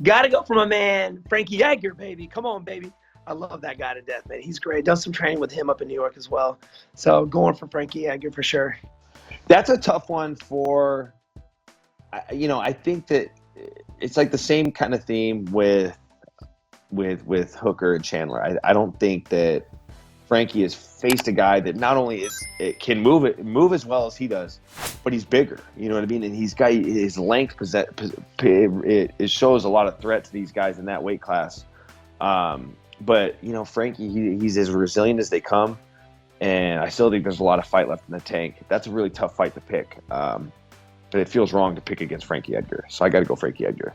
Got to go for my man, Frankie Edgar, baby. Come on, baby. I love that guy to death, man. He's great. Done some training with him up in New York as well. So going for Frankie Edgar for sure. That's a tough one for, I think that it's like the same kind of theme with Hooker and Chandler. I don't think that Frankie has faced a guy that not only can move as well as he does, but he's bigger. You know what I mean? And he's got his length. It shows a lot of threat to these guys in that weight class. But Frankie, he's as resilient as they come, and I still think there's a lot of fight left in the tank. That's a really tough fight to pick. But it feels wrong to pick against Frankie Edgar, so I got to go Frankie Edgar.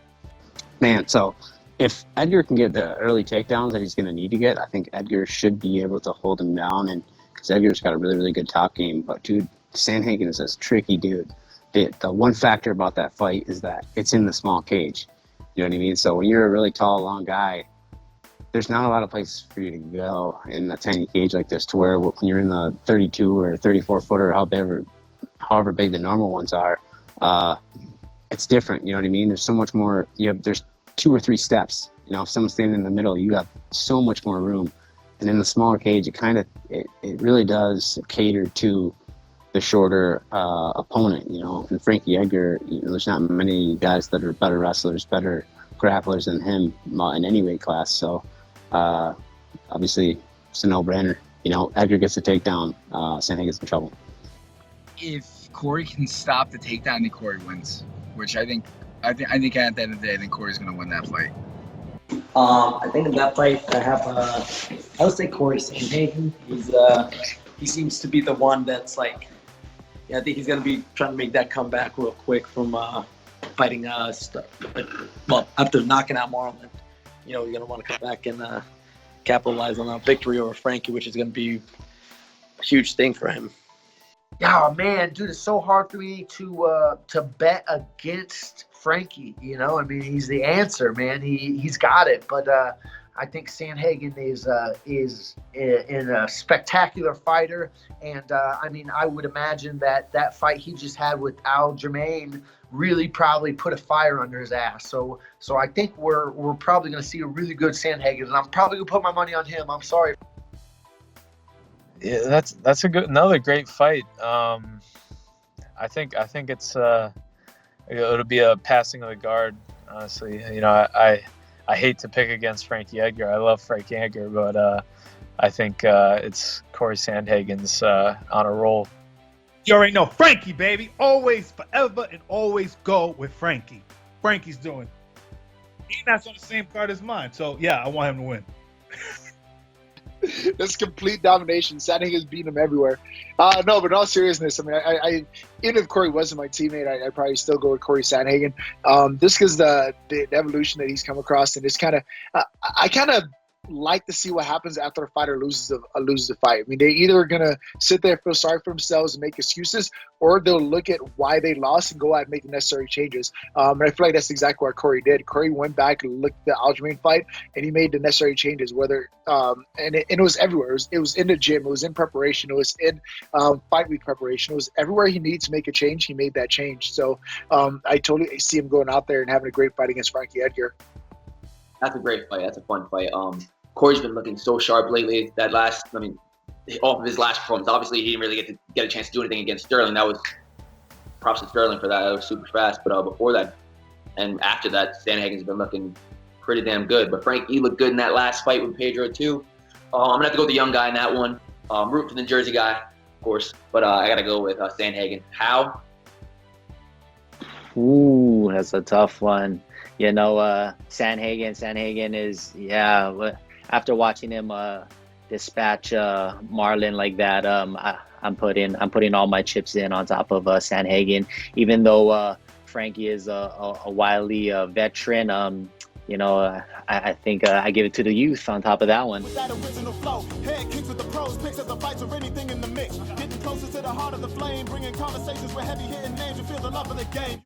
Man, so if Edgar can get the early takedowns that he's going to need to get, I think Edgar should be able to hold him down, and because Edgar's got a really, really good top game. But, dude, Sandhagen is a tricky dude. The one factor about that fight is that it's in the small cage. You know what I mean? So when you're a really tall, long guy, there's not a lot of places for you to go in a tiny cage like this, to where when you're in the 32 or 34 footer, however big the normal ones are, it's different. You know what I mean? There's so much more. There's 2 or 3 steps. If someone's standing in the middle, you have so much more room. And in the smaller cage, it really does cater to the shorter opponent. And Frankie Edgar, there's not many guys that are better wrestlers, better grapplers than him in any weight class. So obviously it's a no-brainer. Edgar gets the takedown, Sandhagen's in trouble. If Cory can stop the takedown, then Cory wins. Which I think at the end of the day, I think Cory's going to win that fight. I think in that fight, I would say Cory Sandhagen. He seems to be the one that's I think he's going to be trying to make that comeback real quick from fighting after knocking out Marlon. He's going to want to come back and capitalize on a victory over Frankie, which is going to be a huge thing for him. Oh, man, dude, it's so hard for me to bet against Frankie. He's the answer, man. He's got it. But I think Sandhagen is a spectacular fighter. And, I would imagine that fight he just had with Aljamain really probably put a fire under his ass. So I think we're probably going to see a really good Sandhagen. And I'm probably going to put my money on him. I'm sorry. Yeah, that's another great fight. I think it's it'll be a passing of the guard. Honestly, I hate to pick against Frankie Edgar. I love Frankie Edgar, but I think it's Cory Sandhagen's on a roll. You already know Frankie, baby. Always, forever, and always go with Frankie. Frankie's doing. He's not on the same card as mine, so yeah, I want him to win. That's complete domination. Sandhagen's beating him everywhere. No, but in all seriousness, I even if Cory wasn't my teammate, I'd probably still go with Cory Sandhagen. Just because the evolution that he's come across, and it's I kind of like to see what happens after a fighter loses the fight. They either are gonna sit there, feel sorry for themselves, and make excuses, or they'll look at why they lost and go out and make the necessary changes. And I feel like that's exactly what Cory did. Cory went back and looked at the Aljamain fight, and he made the necessary changes. And it was everywhere. It was in the gym. It was in preparation. It was in fight week preparation. It was everywhere he needs to make a change. He made that change. So I totally see him going out there and having a great fight against Frankie Edgar. That's a great fight. That's a fun fight. Cory's been looking so sharp lately. Off of his last performance, obviously he didn't really get a chance to do anything against Sterling. That was props to Sterling for that. That was super fast. But before that and after that, Sandhagen's been looking pretty damn good. But Frankie looked good in that last fight with Pedro too. I'm gonna have to go with the young guy in that one. Root for the Jersey guy, of course. But I gotta go with Sandhagen. How? Ooh, that's a tough one. Sandhagen is, after watching him dispatch Marlon like that, I'm putting all my chips in on top of Sandhagen. Even though Frankie is a wily veteran, I think I give it to the youth on top of that one. That original flow, head kicks with the pros, picks of the fights or anything in the mix. Getting closer to the heart of the flame, bringing conversations with heavy hitting names. You feel the love of the game.